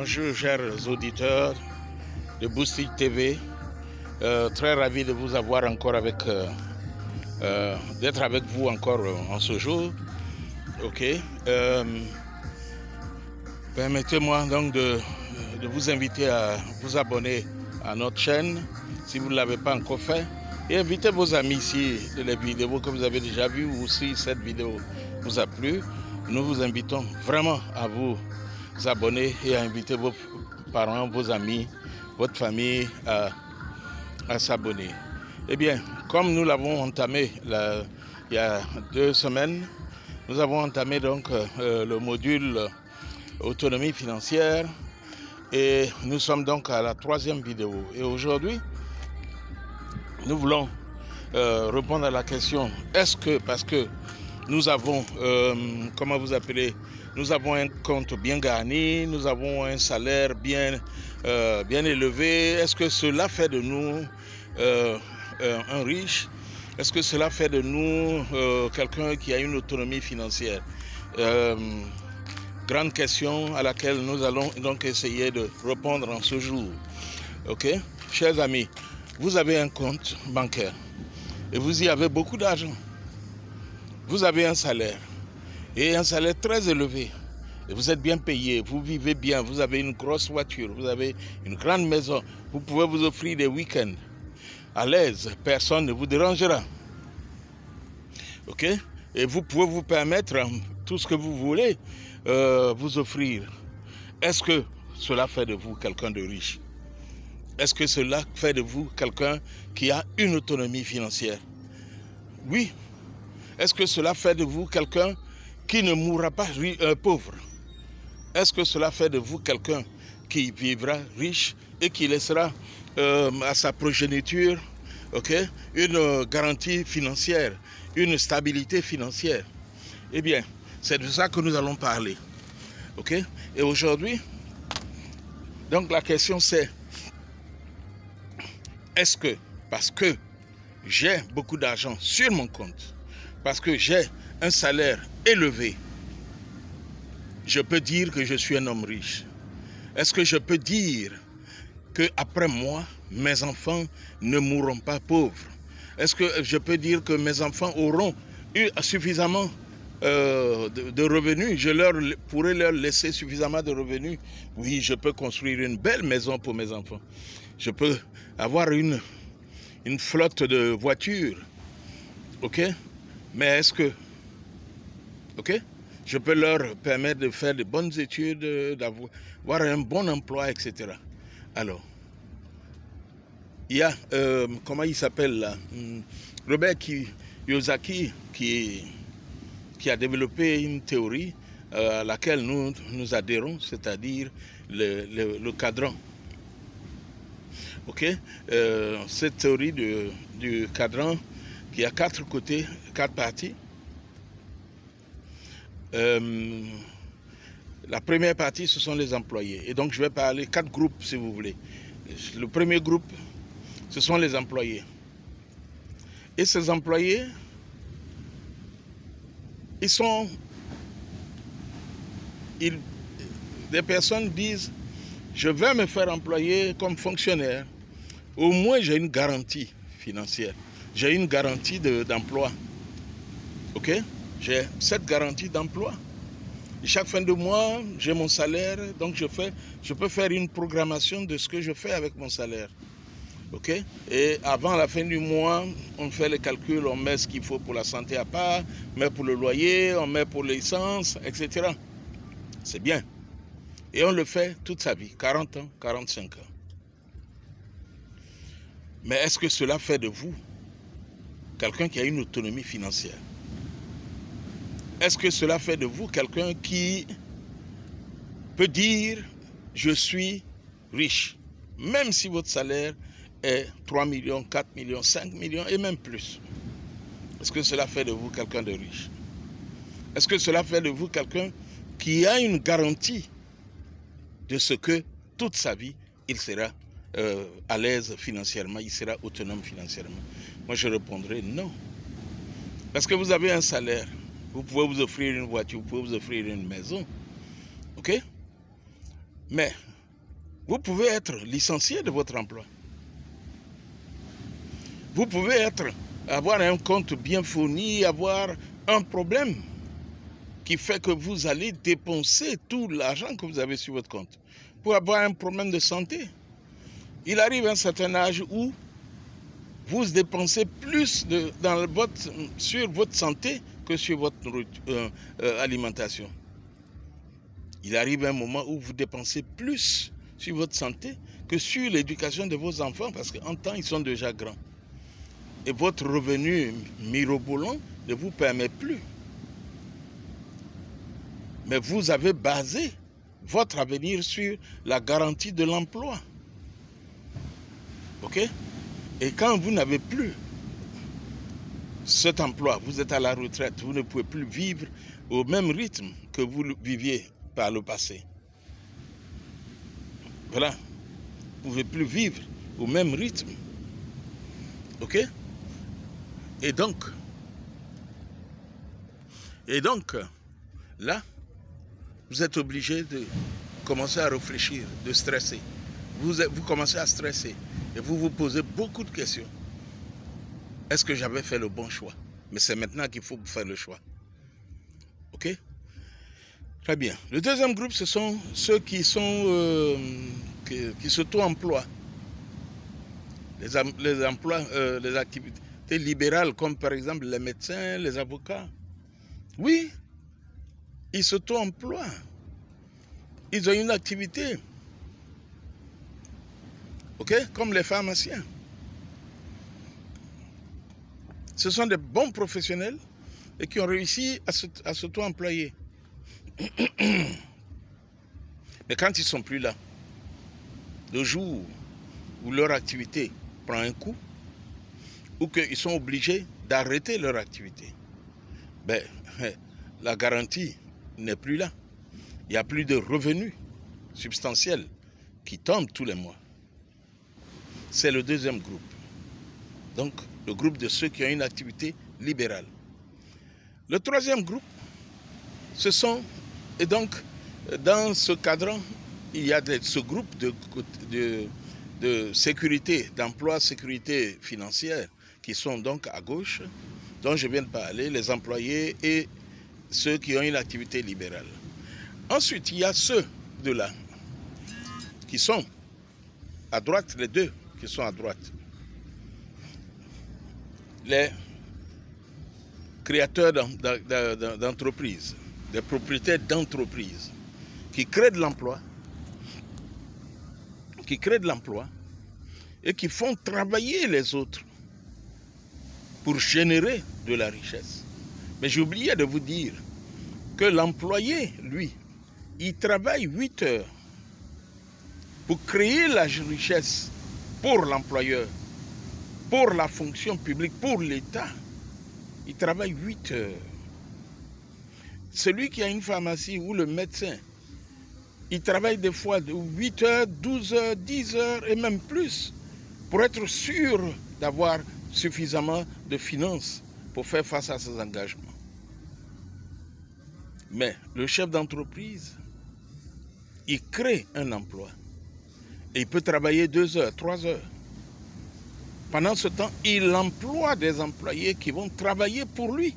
Bonjour chers auditeurs de Boostic TV, très ravi de vous avoir encore d'être avec vous encore en ce jour. Ok. Permettez-moi donc de vous inviter à vous abonner à notre chaîne si vous ne l'avez pas encore fait et invitez vos amis si les vidéos que vous avez déjà vues ou si cette vidéo vous a plu. Nous vous invitons vraiment à vous abonner et à inviter vos parents, vos amis, votre famille à s'abonner. Eh bien, comme nous l'avons entamé il y a 2 semaines, nous avons entamé donc le module autonomie financière et nous sommes donc à la 3e vidéo. Et aujourd'hui, nous voulons répondre à la question, est-ce que parce que nous avons, comment vous appelez, nous avons un compte bien garni, nous avons un salaire bien élevé, est-ce que cela fait de nous un riche? Est-ce que cela fait de nous quelqu'un qui a une autonomie financière? Grande question à laquelle nous allons donc essayer de répondre en ce jour. Ok, chers amis, vous avez un compte bancaire et vous y avez beaucoup d'argent. Vous avez un salaire et un salaire très élevé. Et vous êtes bien payé, vous vivez bien, vous avez une grosse voiture, vous avez une grande maison, vous pouvez vous offrir des week-ends à l'aise, personne ne vous dérangera. Ok? Et vous pouvez vous permettre tout ce que vous voulez vous offrir. Est-ce que cela fait de vous quelqu'un de riche? Est-ce que cela fait de vous quelqu'un qui a une autonomie financière? Oui. Est-ce que cela fait de vous quelqu'un qui ne mourra pas pauvre? Est-ce que cela fait de vous quelqu'un qui vivra riche et qui laissera à sa progéniture une garantie financière, une stabilité financière? Eh bien, c'est de ça que nous allons parler. Ok? Et aujourd'hui, donc la question c'est, est-ce que parce que j'ai beaucoup d'argent sur mon compte, parce que j'ai un salaire élevé, je peux dire que je suis un homme riche? Est-ce que je peux dire qu'après moi, mes enfants ne mourront pas pauvres? Est-ce que je peux dire que mes enfants auront eu suffisamment de revenus? Je pourrais leur laisser suffisamment de revenus? Oui, je peux construire une belle maison pour mes enfants. Je peux avoir une flotte de voitures. Ok? Mais est-ce que... Ok? Je peux leur permettre de faire de bonnes études, d'avoir un bon emploi, etc. Alors, il y a, comment il s'appelle là, Robert Kiyosaki qui a développé une théorie à laquelle nous adhérons, c'est-à-dire le cadran. Ok, cette théorie du cadran qui a 4 côtés, 4 parties. La première partie, ce sont les employés. Et donc, je vais parler 4 groupes, si vous voulez. Le premier groupe, ce sont les employés. Et ces employés, des personnes disent, je vais me faire employer comme fonctionnaire. Au moins, j'ai une garantie financière. J'ai une garantie d'emploi. Ok? J'ai cette garantie d'emploi. Et chaque fin de mois, j'ai mon salaire, donc je peux faire une programmation de ce que je fais avec mon salaire. Ok? Et avant la fin du mois, on fait les calculs, on met ce qu'il faut pour la santé à part, on met pour le loyer, on met pour l'essence, etc. C'est bien. Et on le fait toute sa vie, 40 ans, 45 ans. Mais est-ce que cela fait de vous quelqu'un qui a une autonomie financière? Est-ce que cela fait de vous quelqu'un qui peut dire « je suis riche » même si votre salaire est 3 millions, 4 millions, 5 millions et même plus? Est-ce que cela fait de vous quelqu'un de riche? Est-ce que cela fait de vous quelqu'un qui a une garantie de ce que toute sa vie, il sera à l'aise financièrement, il sera autonome financièrement? Moi, je répondrai non. Parce que vous avez un salaire, vous pouvez vous offrir une voiture, vous pouvez vous offrir une maison. Ok? Mais vous pouvez être licencié de votre emploi. Vous pouvez avoir un compte bien fourni, avoir un problème qui fait que vous allez dépenser tout l'argent que vous avez sur votre compte pour avoir un problème de santé. Il arrive un certain âge où vous dépensez plus sur votre santé que sur votre alimentation. Il arrive un moment où vous dépensez plus sur votre santé que sur l'éducation de vos enfants parce qu'en temps, ils sont déjà grands. Et votre revenu mirobolant ne vous permet plus. Mais vous avez basé votre avenir sur la garantie de l'emploi. OK? Et quand vous n'avez plus cet emploi, vous êtes à la retraite, vous ne pouvez plus vivre au même rythme que vous viviez par le passé. Voilà. Vous ne pouvez plus vivre au même rythme. OK? Et donc, là, vous êtes obligé de commencer à réfléchir, de stresser. Vous commencez à stresser et vous vous posez beaucoup de questions. Est-ce que j'avais fait le bon choix? Mais c'est maintenant qu'il faut faire le choix. OK? Très bien. Le deuxième groupe, ce sont ceux qui s'auto-emploient. Les activités libérales, comme par exemple les médecins, les avocats. Oui, ils s'auto-emploient. Ils ont une activité. OK? Comme les pharmaciens. Ce sont des bons professionnels et qui ont réussi à s'auto-employer. Mais quand ils ne sont plus là, le jour où leur activité prend un coup, ou qu'ils sont obligés d'arrêter leur activité, ben, la garantie n'est plus là. Il n'y a plus de revenus substantiels qui tombent tous les mois. C'est le deuxième groupe. Donc, le groupe de ceux qui ont une activité libérale. Le troisième groupe, ce sont, et donc, dans ce cadre, il y a ce groupe de sécurité, d'emploi, sécurité financière, qui sont donc à gauche, dont je viens de parler, les employés et ceux qui ont une activité libérale. Ensuite, il y a ceux de là, qui sont à droite, les deux qui sont à droite. Les créateurs d'entreprises, des propriétaires d'entreprises, qui créent de l'emploi, et qui font travailler les autres pour générer de la richesse. Mais j'ai oublié de vous dire que l'employé, lui, il travaille 8 heures pour créer la richesse pour l'employeur, pour la fonction publique, pour l'État. Il travaille 8 heures. Celui qui a une pharmacie ou le médecin, il travaille des fois de 8 heures, 12 heures, 10 heures et même plus pour être sûr d'avoir suffisamment de finances pour faire face à ses engagements. Mais le chef d'entreprise, il crée un emploi et il peut travailler 2 heures, 3 heures. Pendant ce temps, il emploie des employés qui vont travailler pour lui.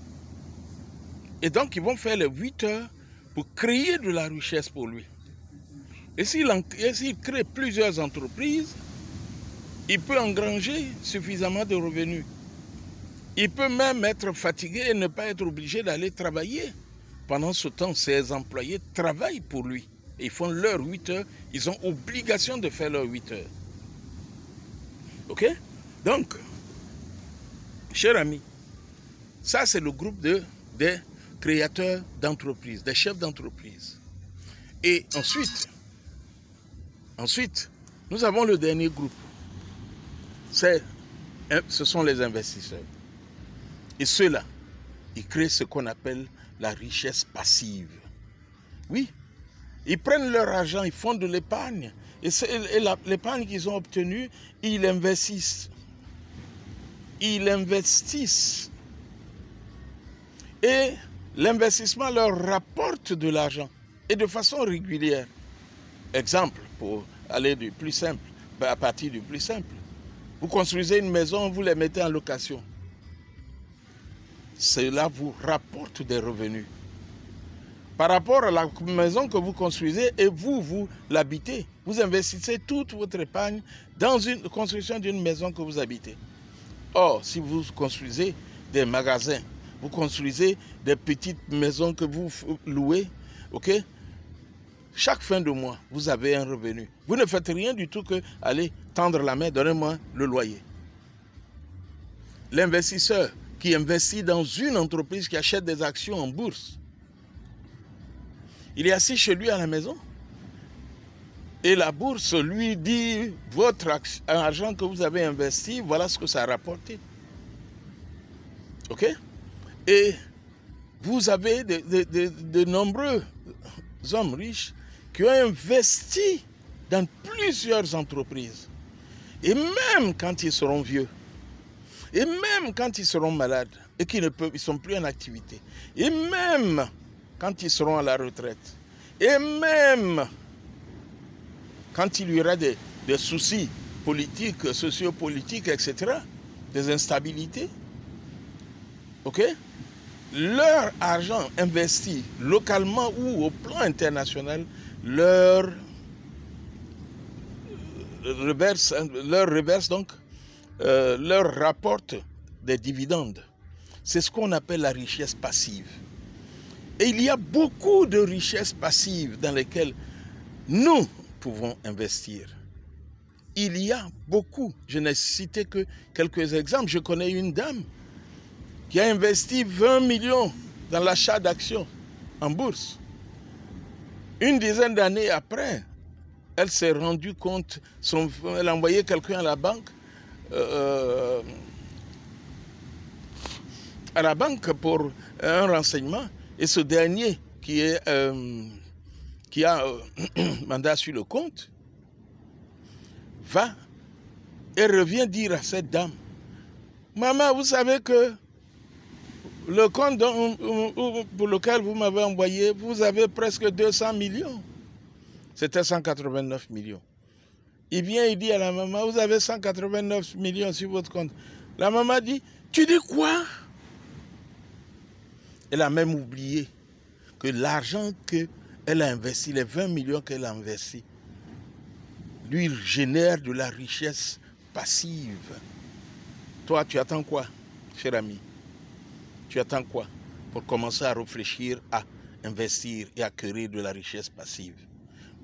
Et donc, ils vont faire les 8 heures pour créer de la richesse pour lui. Et s'il crée plusieurs entreprises, il peut engranger suffisamment de revenus. Il peut même être fatigué et ne pas être obligé d'aller travailler. Pendant ce temps, ses employés travaillent pour lui. Et ils font leurs 8 heures. Ils ont obligation de faire leurs 8 heures. OK? Donc, chers amis, ça c'est le groupe des créateurs d'entreprises, des chefs d'entreprise. Et ensuite, nous avons le dernier groupe. Ce sont les investisseurs. Et ceux-là, ils créent ce qu'on appelle la richesse passive. Oui, ils prennent leur argent, ils font de l'épargne. Et l'épargne qu'ils ont obtenue, ils investissent. Ils investissent. Et l'investissement leur rapporte de l'argent. Et de façon régulière. Exemple, pour aller du plus simple, à partir du plus simple. Vous construisez une maison, vous la mettez en location. Cela vous rapporte des revenus. Par rapport à la maison que vous construisez et vous l'habitez, vous investissez toute votre épargne dans une construction d'une maison que vous habitez. Or, si vous construisez des magasins, vous construisez des petites maisons que vous louez, ok? Chaque fin de mois, vous avez un revenu. Vous ne faites rien du tout que aller tendre la main, donnez-moi le loyer. L'investisseur qui investit dans une entreprise qui achète des actions en bourse, il est assis chez lui à la maison et la bourse lui dit votre argent que vous avez investi, voilà ce que ça a rapporté. Ok? Et vous avez de nombreux hommes riches qui ont investi dans plusieurs entreprises. Et même quand ils seront vieux, et même quand ils seront malades et qu'ils ne sont plus en activité, et même quand ils seront à la retraite, et même quand il y aura des soucis politiques, sociopolitiques, etc., des instabilités, ok? Leur argent investi localement ou au plan international leur reverse donc, leur rapporte des dividendes. C'est ce qu'on appelle la richesse passive. Et il y a beaucoup de richesses passives dans lesquelles nous pouvons investir. Il y a beaucoup. Je n'ai cité que quelques exemples. Je connais une dame qui a investi 20 millions dans l'achat d'actions en bourse. Une dizaine d'années après, elle s'est rendue compte, elle a envoyé quelqu'un à la banque pour un renseignement, et ce dernier qui a mandat sur le compte va et revient dire à cette dame: maman, vous savez que le compte pour lequel vous m'avez envoyé, vous avez presque 200 millions. C'était 189 millions. Il vient, il dit à la maman: vous avez 189 millions sur votre compte. La maman dit: tu dis quoi? Elle a même oublié que l'argent qu'elle a investi, les 20 millions qu'elle a investi, lui génère de la richesse passive. Toi, tu attends quoi, cher ami? Tu attends quoi pour commencer à réfléchir à investir et à acquérir de la richesse passive?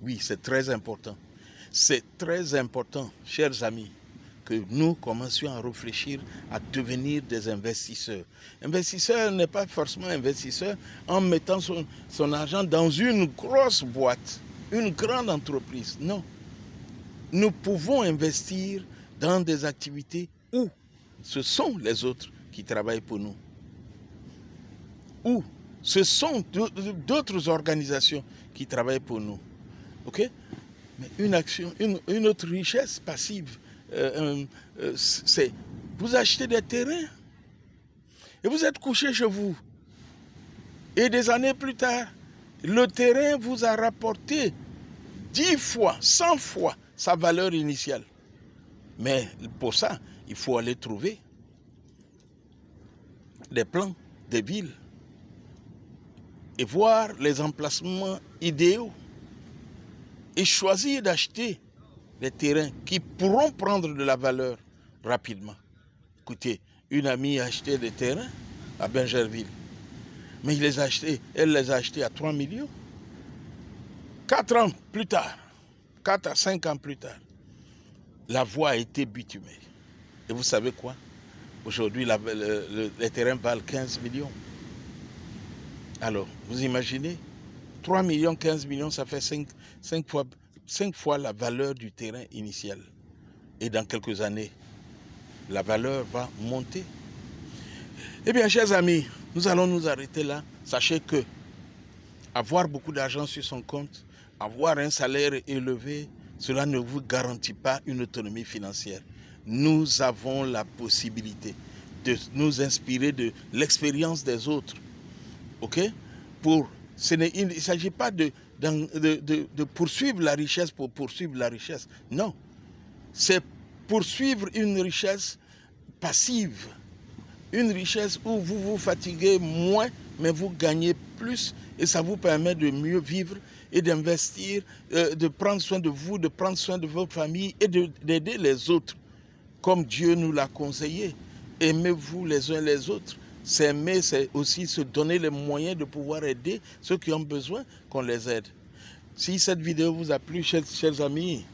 Oui, c'est très important. C'est très important, chers amis, que nous commencions à réfléchir à devenir des investisseurs. Investisseur n'est pas forcément investisseur en mettant son argent dans une grosse boîte, une grande entreprise. Non. Nous pouvons investir dans des activités où ce sont les autres qui travaillent pour nous. Où ce sont d'autres organisations qui travaillent pour nous. Ok? Mais une autre richesse passive, c'est vous achetez des terrains et vous êtes couché chez vous. Et des années plus tard, le terrain vous a rapporté 10 fois, 100 fois sa valeur initiale. Mais pour ça, il faut aller trouver des plans des villes et voir les emplacements idéaux et choisir d'acheter des terrains qui pourront prendre de la valeur rapidement. Écoutez, une amie a acheté des terrains à Bingerville, mais elle les a achetés à 3 millions. 4 ans plus tard, 4 à 5 ans plus tard, la voie a été bitumée. Et vous savez quoi? Aujourd'hui, les terrains valent 15 millions. Alors, vous imaginez, 3 millions, 15 millions, ça fait 5 fois la valeur du terrain initial. Et dans quelques années, la valeur va monter. Eh bien, chers amis, nous allons nous arrêter là. Sachez que avoir beaucoup d'argent sur son compte, avoir un salaire élevé, cela ne vous garantit pas une autonomie financière. Nous avons la possibilité de nous inspirer de l'expérience des autres. Ok? Il ne s'agit pas de de poursuivre la richesse pour poursuivre la richesse. Non, c'est poursuivre une richesse passive, une richesse où vous vous fatiguez moins, mais vous gagnez plus et ça vous permet de mieux vivre et d'investir, de prendre soin de vous, de prendre soin de votre famille et d'aider les autres, comme Dieu nous l'a conseillé. Aimez-vous les uns les autres. S'aimer, c'est aussi se donner les moyens de pouvoir aider ceux qui ont besoin qu'on les aide. Si cette vidéo vous a plu, chers amis,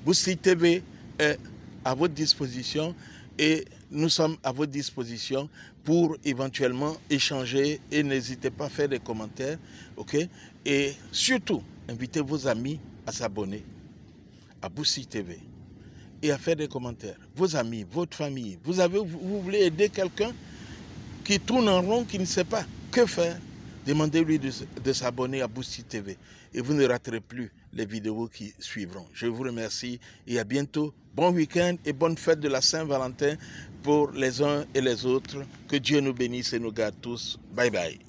Boosty TV est à votre disposition et nous sommes à votre disposition pour éventuellement échanger et n'hésitez pas à faire des commentaires, ok? Et surtout, invitez vos amis à s'abonner à Boosty TV et à faire des commentaires. Vos amis, votre famille, vous voulez aider quelqu'un qui tourne en rond, qui ne sait pas que faire, demandez-lui de s'abonner à Boosty TV et vous ne raterez plus les vidéos qui suivront. Je vous remercie et à bientôt. Bon week-end et bonne fête de la Saint-Valentin pour les uns et les autres. Que Dieu nous bénisse et nous garde tous. Bye bye.